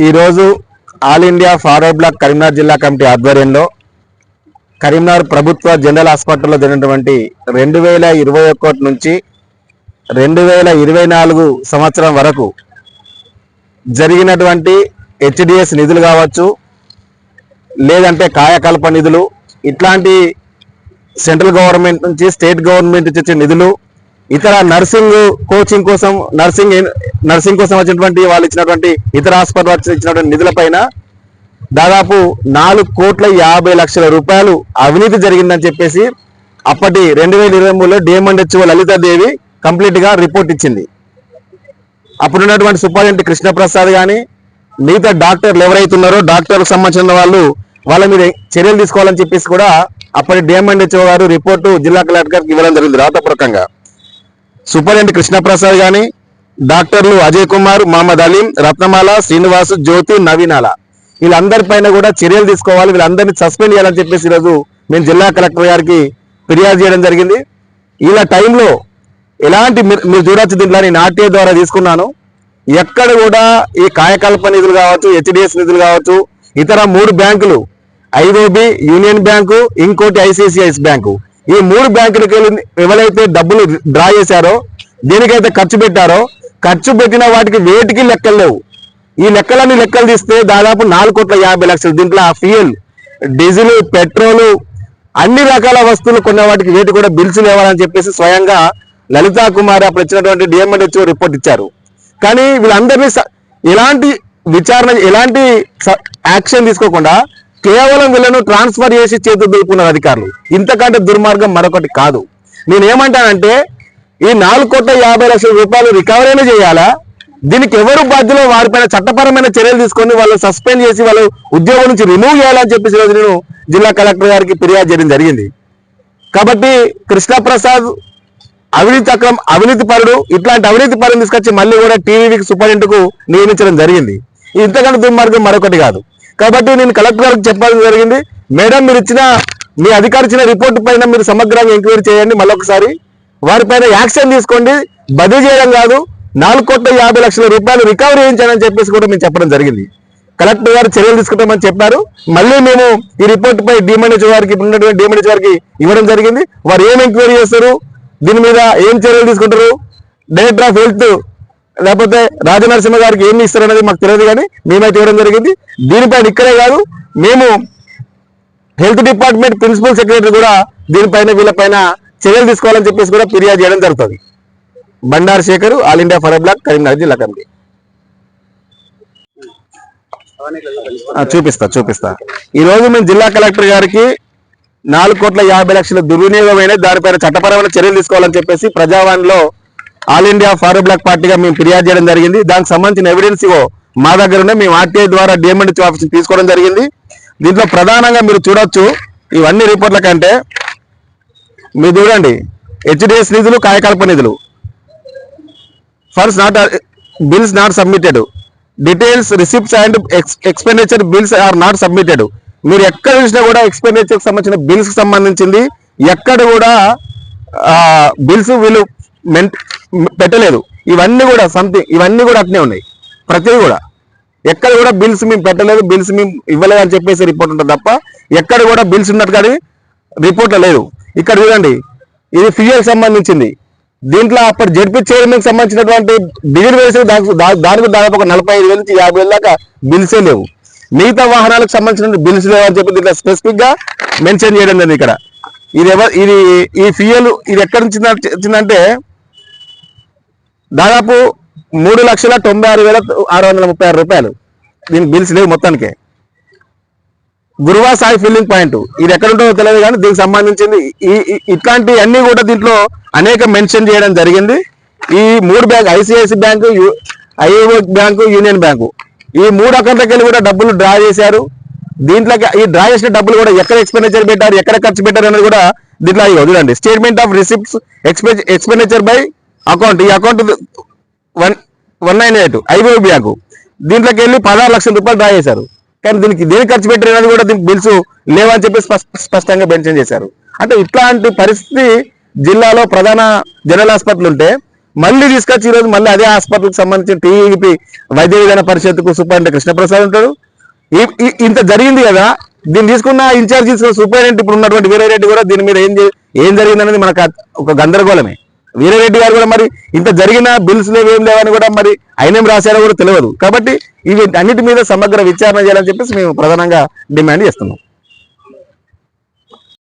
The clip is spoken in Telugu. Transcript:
ఈరోజు all India forward block Karimnagar జిల్లా కమిటీ ఆధ్వర్యంలో కరీంనగర్ ప్రభుత్వ జనరల్ హాస్పిటల్లో జరిగినటువంటి 2021 నుంచి 2024 సంవత్సరం వరకు జరిగినటువంటి హెచ్డిఎస్ నిధులు కావచ్చు, లేదంటే కాయకల్ప నిధులు, ఇట్లాంటి సెంట్రల్ గవర్నమెంట్ నుంచి స్టేట్ గవర్నమెంట్ నుంచి వచ్చే నిధులు, ఇతర నర్సింగ్ కోచింగ్ కోసం నర్సింగ్ కోసం వచ్చినటువంటి వాళ్ళు ఇచ్చినటువంటి ఇతర హాస్పిటల్ ఇచ్చినటువంటి నిధులపైన దాదాపు 4,50,00,000 రూపాయలు అవినీతి జరిగిందని చెప్పేసి అప్పటి 2023లో డిఎంఎండ్హెచ్ఓ లలితాదేవి కంప్లీట్ గా రిపోర్ట్ ఇచ్చింది. అప్పుడున్నటువంటి సూపరింటెండెంట్ కృష్ణప్రసాద్ కానీ మిగతా డాక్టర్లు ఎవరైతున్నారో డాక్టర్లకు సంబంధించిన వాళ్ళ మీద చర్యలు తీసుకోవాలని చెప్పేసి కూడా అప్పటి డిఎంఎండ్హెచ్ఓ గారు రిపోర్టు జిల్లా కలెక్టర్ గారికి ఇవ్వడం జరిగింది రాతపూర్వకంగా. సూపరింటెండెంట్ కృష్ణప్రసాద్ కానీ డాక్టర్లు అజయ్ కుమార్, మహమ్మద్ అలీం, రత్నమాల, శ్రీనివాస్, జ్యోతి, నవీనాల వీళ్ళందరిపైన కూడా చర్యలు తీసుకోవాలి, వీళ్ళందరినీ సస్పెండ్ చేయాలని చెప్పేసి ఈరోజు మేము జిల్లా కలెక్టర్ గారికి ఫిర్యాదు చేయడం జరిగింది. ఇలా టైంలో ఎలాంటి మీరు చూడొచ్చు, దీంట్లో నేను ఆర్టీఐ ద్వారా తీసుకున్నాను. ఎక్కడ కూడా ఈ కాయకల్ప నిధులు కావచ్చు, హెచ్డిఎస్ నిధులు కావచ్చు, ఇతర 3 బ్యాంకులు ఐఓబి, యూనియన్ బ్యాంకు, ఇంకోటి ఐసిఐసిఐ బ్యాంకు, ఈ 3 బ్యాంకులకి ఎవరైతే డబ్బులు డ్రా చేశారో, దేనికైతే ఖర్చు పెట్టారో, ఖర్చు పెట్టిన వాటికి వేటికి లెక్కలు లేవు. ఈ లెక్కలు తీస్తే దాదాపు 4,50,00,000. దీంట్లో ఫ్యూయల్, డీజిల్, పెట్రోలు, అన్ని రకాల వస్తువులు కొన్న వాటికి వేటి కూడా బిల్స్ లేవాలని చెప్పేసి స్వయంగా లలితా కుమార్ అప్పుడు ఇచ్చినటువంటి డిఎంఎండ్హెచ్ఓ రిపోర్ట్ ఇచ్చారు. కానీ వీళ్ళందరినీ ఎలాంటి విచారణ, ఎలాంటి యాక్షన్ తీసుకోకుండా కేవలం వీళ్ళను ట్రాన్స్ఫర్ చేసి చేతులు దులుపుకున్నారు అధికారులు. ఇంతకంటే దుర్మార్గం మరొకటి కాదు. నేనేమంటానంటే ఈ 4,50,00,000 రూపాయలు రికవరీ చేయాలా, దీనికి ఎవరు బాధ్యులో వారిపైన చట్టపరమైన చర్యలు తీసుకొని వాళ్ళు సస్పెండ్ చేసి వాళ్ళు ఉద్యోగం నుంచి రిమూవ్ చేయాలని చెప్పేసి ఈరోజు నేను జిల్లా కలెక్టర్ గారికి ఫిర్యాదు చేయడం జరిగింది. కాబట్టి కృష్ణప్రసాద్ అవినీతి పరుడు, ఇట్లాంటి అవినీతి పరుని తీసుకొచ్చి మళ్ళీ కూడా టీవీకి సూపరింటెండెంట్ కు నియమించడం జరిగింది. ఇంతకంటే దుర్మార్గం మరొకటి కాదు. కాబట్టి నేను కలెక్టర్ గారికి చెప్పడం జరిగింది, మేడం మీ అధికారి ఇచ్చిన రిపోర్టు పైన మీరు సమగ్రంగా ఎంక్వైరీ చేయండి, మళ్ళొకసారి వారిపైన యాక్షన్ తీసుకోండి, బదిలీ చేయడం కాదు, 4,50,00,000 రూపాయలు రికవరీ చేయించాలని చెప్పేసి కూడా మేము చెప్పడం జరిగింది. కలెక్టర్ గారు చర్యలు తీసుకుంటామని చెప్పారు. మళ్ళీ మేము ఈ రిపోర్టు పై డిఎంఎండ్హెచ్ఓ గారికి ఇవ్వడం జరిగింది. వారు ఏం ఎంక్వైరీ చేస్తారు, దీని మీద ఏం చర్యలు తీసుకుంటారు, డైరెక్టర్ ఆఫ్ హెల్త్ లేకపోతే రాజనరసింహ గారికి ఏమి ఇస్తారనేది మాకు తెలియదు, కానీ మేమైతే ఇవ్వడం జరిగింది. దీనిపైన ఇక్కడే కాదు, మేము హెల్త్ డిపార్ట్మెంట్ ప్రిన్సిపల్ సెక్రటరీ కూడా దీనిపైన వీళ్ళపైన చర్యలు తీసుకోవాలని చెప్పేసి కూడా ఫిర్యాదు చేయడం జరుగుతుంది. Bandaru Shekhar, all India forward block, Karimnagar జిల్లా కమిటీ. చూపిస్తా. ఈ రోజు మేము జిల్లా కలెక్టర్ గారికి 4,50,00,000 దుర్వినియోగమైన దానిపైన చట్టపరమైన చర్యలు తీసుకోవాలని చెప్పేసి ప్రజావాణిలో ఆల్ ఇండియా ఫార్వర్డ్ బ్లాక్ పార్టీగా మేము ఫిర్యాదు చేయడం జరిగింది. దానికి సంబంధించిన ఎవిడెన్స్ మా దగ్గర ఉన్నాయి. మేము ఆర్టీఐ ద్వారా డిఎంఎండ్హెచ్ఓ ఆఫీస్ తీసుకోవడం జరిగింది. దీంట్లో ప్రధానంగా మీరు చూడొచ్చు, ఇవన్నీ రిపోర్ట్ల కంటే మీరు చూడండి, హెచ్డిఎస్ నిధులు, కాయకల్ప నిధులు, funds bills not submitted, details receipts and expenditure bills are not submitted. మీరు ఎక్కడ చూసినా కూడా ఎక్స్పెండిచర్ సంబంధించిన బిల్స్ సంబంధించింది ఎక్కడ కూడా బిల్స్ వీళ్ళు పెట్టలేదు. ఇవన్నీ కూడా అట్నే ఉన్నాయి. ప్రతిదీ కూడా ఎక్కడ కూడా బిల్స్ మేము పెట్టలేదు, బిల్స్ మేము ఇవ్వలేదు అని చెప్పేసి రిపోర్ట్ ఉంటుంది తప్ప ఎక్కడ కూడా బిల్స్ ఉన్నట్టు కానీ రిపోర్ట్లో లేదు. ఇక్కడ చూడండి, ఇది ఫ్యూయల్ సంబంధించింది. దీంట్లో అప్పటి జడ్పీ చైర్మన్ సంబంధించినటువంటి డిగ్రీ వేసి దానికి దాదాపు ఒక 45,000 నుంచి 50,000 దాకా బిల్సే లేవు. మిగతా వాహనాలకు సంబంధించిన బిల్స్ లేవు అని చెప్పి దీంట్లో స్పెసిఫిక్ గా మెన్షన్ చేయడం జరిగింది. ఇక్కడ ఈ ఫ్యూయల్ ఇది ఎక్కడి నుంచి వచ్చిందంటే దాదాపు 3,96,636 రూపాయలు. దీనికి బిల్స్ లేవు మొత్తానికి. గురువా సాయి ఫిల్లింగ్ పాయింట్, ఇది ఎక్కడ ఉంటుందో తెలియదు, కానీ దీనికి సంబంధించింది ఇట్లాంటి అన్ని కూడా దీంట్లో అనేక మెన్షన్ చేయడం జరిగింది. ఈ 3 bank, ICICI bank, IO bank, union bank, ఈ 3 అకౌంట్లకి వెళ్ళి కూడా డబ్బులు డ్రా చేశారు. దీంట్లోకి ఈ డ్రా చేసిన డబ్బులు కూడా ఎక్కడ ఎక్స్పెండిచర్ పెట్టారు, ఎక్కడ ఖర్చు పెట్టారు అనేది కూడా దీంట్లో చూడండి. Statement of receipts expenditure by account, ఈ అకౌంట్ 198 ఐఓ బ్యాంకు, దీంట్లోకి వెళ్ళి 16 లక్షల రూపాయలు డ్రా చేశారు. కానీ దేనికి ఖర్చు పెట్టారని కూడా దీనికి బిల్స్ లేవని చెప్పి స్పష్టంగా మెన్షన్ చేశారు. అంటే ఇట్లాంటి పరిస్థితి జిల్లాలో ప్రధాన జనరల్ హాస్పిటల్ ఉంటే మళ్ళీ తీసుకొచ్చి ఈరోజు మళ్ళీ అదే హాస్పిటల్కి సంబంధించిన టీఈపీ వైద్య విధాన పరిషత్కు సూపరింటెండెంట్ కృష్ణప్రసాద్ ఉంటాడు. ఇంత జరిగింది కదా, దీన్ని తీసుకున్న ఇన్ఛార్జ్ తీసుకున్న సూపరింటెండెంట్ ఇప్పుడు ఉన్నటువంటి వీరారెడ్డి కూడా దీని మీద ఏం జరిగిందనేది మనకు ఒక గందరగోళమే. వీరారెడ్డి గారు కూడా మరి ఇంత జరిగిన బిల్స్ ఏం లేవని కూడా మరి ఆయన ఏం రాశారో కూడా తెలియదు. కాబట్టి ఇవి అన్నిటి మీద సమగ్ర విచారణ చేయాలని చెప్పేసి మేము ప్రధానంగా డిమాండ్ చేస్తున్నాం.